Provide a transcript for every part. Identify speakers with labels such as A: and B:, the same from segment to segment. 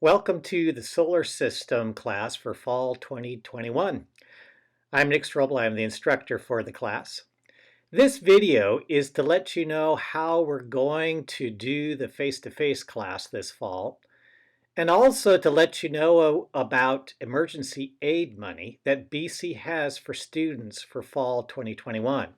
A: Welcome to the Solar System class for Fall 2021. I'm Nick Strobel. I'm the instructor for the class. This video is to let you know how we're going to do the face-to-face class this fall, and also to let you know about emergency aid money that BC has for students for Fall 2021.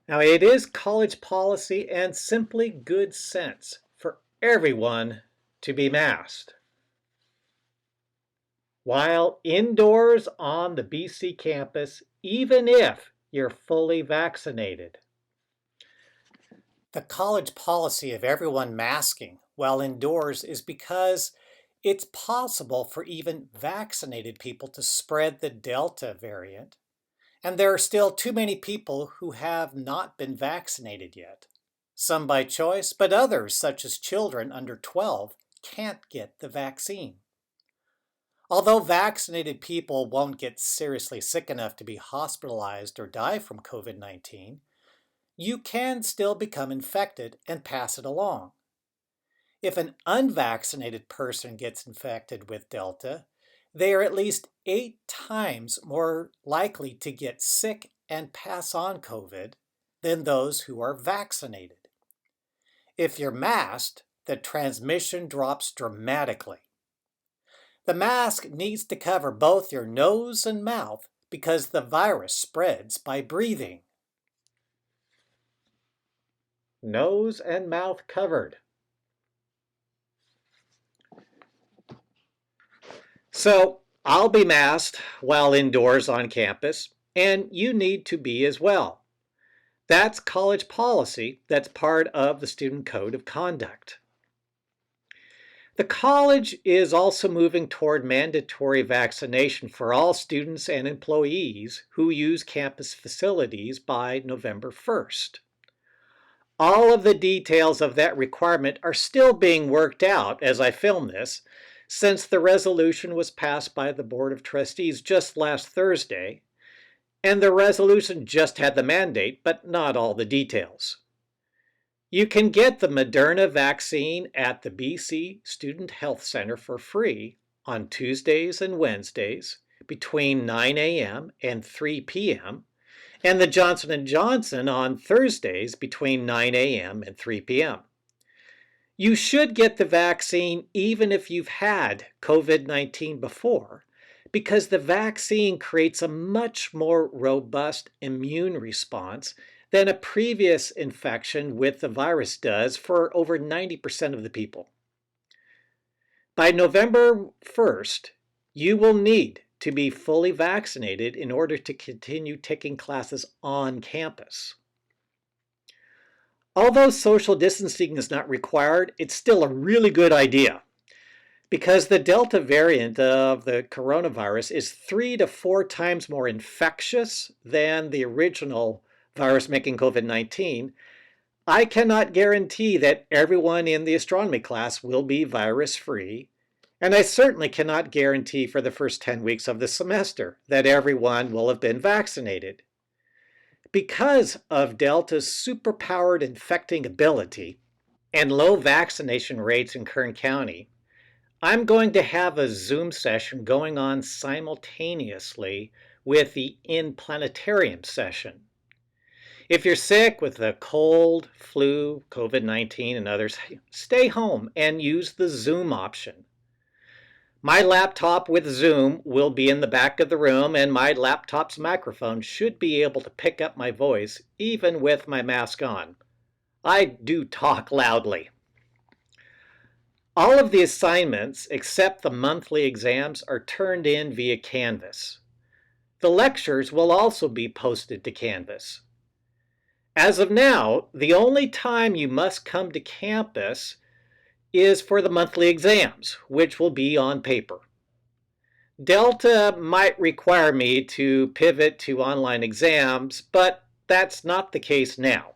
A: Now, it is college policy and simply good sense for everyone to be masked while indoors on the BC campus, even if you're fully vaccinated. The college policy of everyone masking while indoors is because it's possible for even vaccinated people to spread the Delta variant, and there are still too many people who have not been vaccinated yet. Some by choice, but others, such as children under 12, can't get the vaccine. Although vaccinated people won't get seriously sick enough to be hospitalized or die from COVID-19, you can still become infected and pass it along. If an unvaccinated person gets infected with Delta, they are at least 8 times more likely to get sick and pass on COVID than those who are vaccinated. If you're masked, the transmission drops dramatically. The mask needs to cover both your nose and mouth because the virus spreads by breathing. Nose and mouth covered. So I'll be masked while indoors on campus, and you need to be as well. That's college policy that's part of the Student Code of Conduct. The college is also moving toward mandatory vaccination for all students and employees who use campus facilities by November 1st. All of the details of that requirement are still being worked out as I film this, since the resolution was passed by the Board of Trustees just last Thursday, and the resolution just had the mandate, but not all the details. You can get the Moderna vaccine at the BC Student Health Center for free on Tuesdays and Wednesdays between 9 a.m. and 3 p.m., and the Johnson & Johnson on Thursdays between 9 a.m. and 3 p.m. You should get the vaccine even if you've had COVID-19 before, because the vaccine creates a much more robust immune response than a previous infection with the virus does for over 90% of the people. By November 1st, you will need to be fully vaccinated in order to continue taking classes on campus. Although social distancing is not required, it's still a really good idea, because the Delta variant of the coronavirus is 3 to 4 times more infectious than the original virus making COVID-19. I cannot guarantee that everyone in the astronomy class will be virus-free, and I certainly cannot guarantee for the first 10 weeks of the semester that everyone will have been vaccinated. Because of Delta's superpowered infecting ability and low vaccination rates in Kern County, I'm going to have a Zoom session going on simultaneously with the Planetarium session. If you're sick with a cold, flu, COVID-19, and others, stay home and use the Zoom option. My laptop with Zoom will be in the back of the room, and my laptop's microphone should be able to pick up my voice even with my mask on. I do talk loudly. All of the assignments, except the monthly exams, are turned in via Canvas. The lectures will also be posted to Canvas. As of now, the only time you must come to campus is for the monthly exams, which will be on paper. Delta might require me to pivot to online exams, but that's not the case now.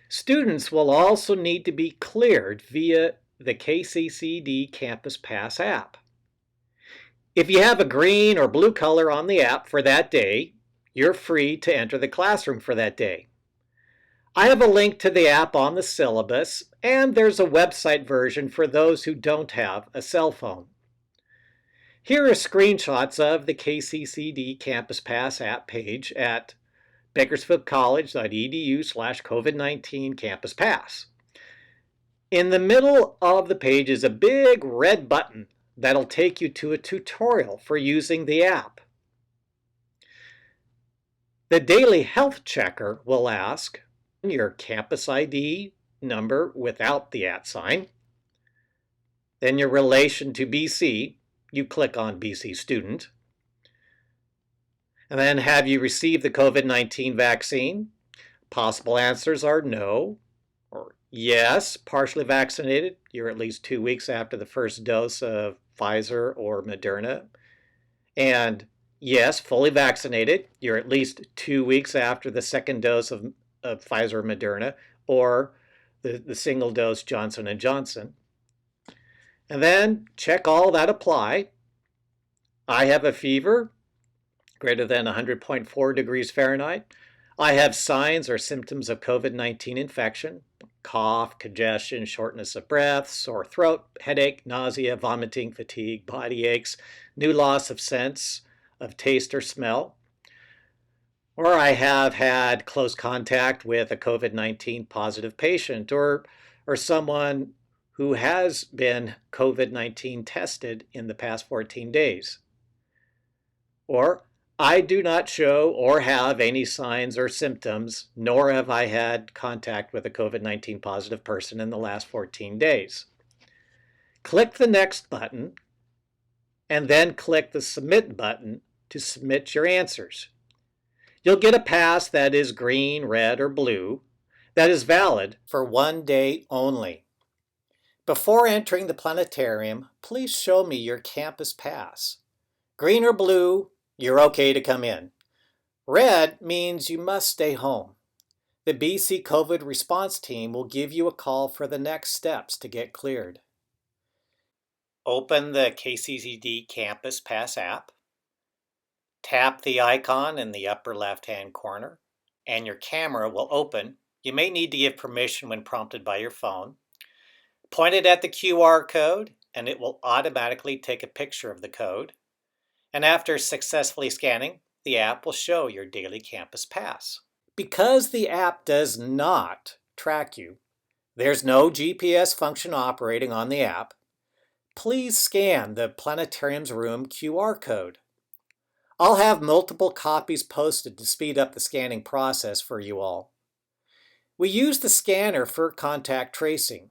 A: Students will also need to be cleared via the KCCD Campus Pass app. If you have a green or blue color on the app for that day, you're free to enter the classroom for that day. I have a link to the app on the syllabus, and there's a website version for those who don't have a cell phone. Here are screenshots of the KCCD Campus Pass app page at bakersfieldcollege.edu/COVID-19 Campus Pass. In the middle of the page is a big red button that'll take you to a tutorial for using the app. The daily health checker will ask your campus ID number without the @ sign, then your relation to BC, you click on BC student, and then have you received the COVID-19 vaccine? Possible answers are no, or yes, partially vaccinated, you're at least 2 weeks after the first dose of Pfizer or Moderna, and yes, fully vaccinated, you're at least 2 weeks after the second dose of Pfizer or Moderna, or the single dose Johnson & Johnson. And then check all that apply. I have a fever greater than 100.4 degrees Fahrenheit. I have signs or symptoms of COVID-19 infection, cough, congestion, shortness of breath, sore throat, headache, nausea, vomiting, fatigue, body aches, new loss of sense of taste or smell. Or I have had close contact with a COVID-19 positive patient, or someone who has been COVID-19 tested in the past 14 days. Or I do not show or have any signs or symptoms, nor have I had contact with a COVID-19 positive person in the last 14 days. Click the Next button, and then click the Submit button to submit your answers. You'll get a pass that is green, red, or blue that is valid for 1 day only. Before entering the planetarium, please show me your campus pass. Green or blue, you're okay to come in. Red means you must stay home. The BC COVID response team will give you a call for the next steps to get cleared. Open the KCCD Campus Pass app. Tap the icon in the upper left-hand corner, and your camera will open. You may need to give permission when prompted by your phone. Point it at the QR code, and it will automatically take a picture of the code. And after successfully scanning, the app will show your daily campus pass. Because the app does not track you, there's no GPS function operating on the app, please scan the Planetarium's room QR code. I'll have multiple copies posted to speed up the scanning process for you all. We use the scanner for contact tracing.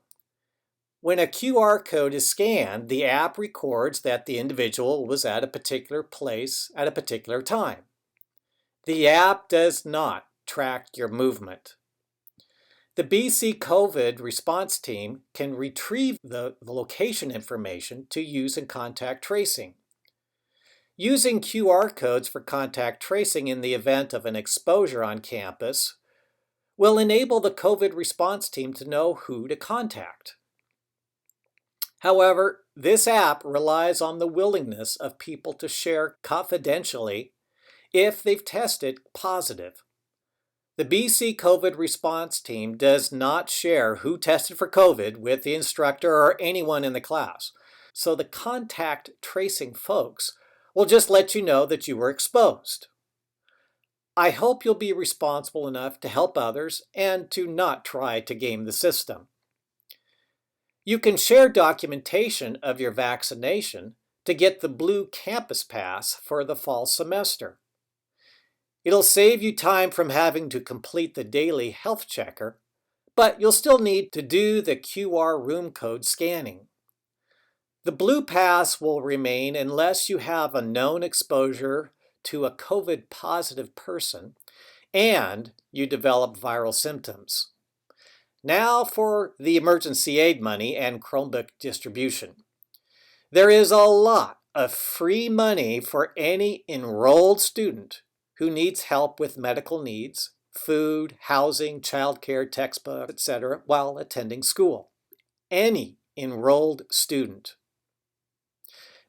A: When a QR code is scanned, the app records that the individual was at a particular place at a particular time. The app does not track your movement. The BC COVID response team can retrieve the location information to use in contact tracing. Using QR codes for contact tracing in the event of an exposure on campus will enable the COVID response team to know who to contact. However, this app relies on the willingness of people to share confidentially if they've tested positive. The BC COVID response team does not share who tested for COVID with the instructor or anyone in the class, so the contact tracing folks will just let you know that you were exposed. I hope you'll be responsible enough to help others and to not try to game the system. You can share documentation of your vaccination to get the blue campus pass for the fall semester. It'll save you time from having to complete the daily health checker, but you'll still need to do the QR room code scanning. The blue pass will remain unless you have a known exposure to a COVID positive person and you develop viral symptoms. Now for the emergency aid money and Chromebook distribution. There is a lot of free money for any enrolled student who needs help with medical needs, food, housing, childcare, textbooks, etc. while attending school. Any enrolled student.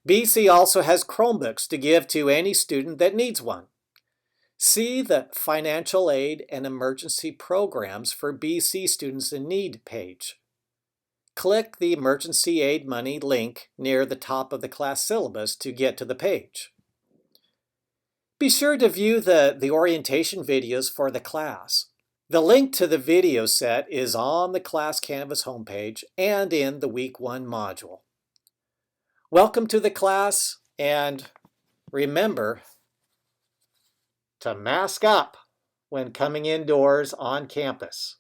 A: BC also has Chromebooks to give to any student that needs one. See the Financial Aid and Emergency Programs for BC Students in Need page. Click the Emergency Aid Money link near the top of the class syllabus to get to the page. Be sure to view the orientation videos for the class. The link to the video set is on the class Canvas homepage and in the Week 1 module. Welcome to the class, and remember to mask up when coming indoors on campus.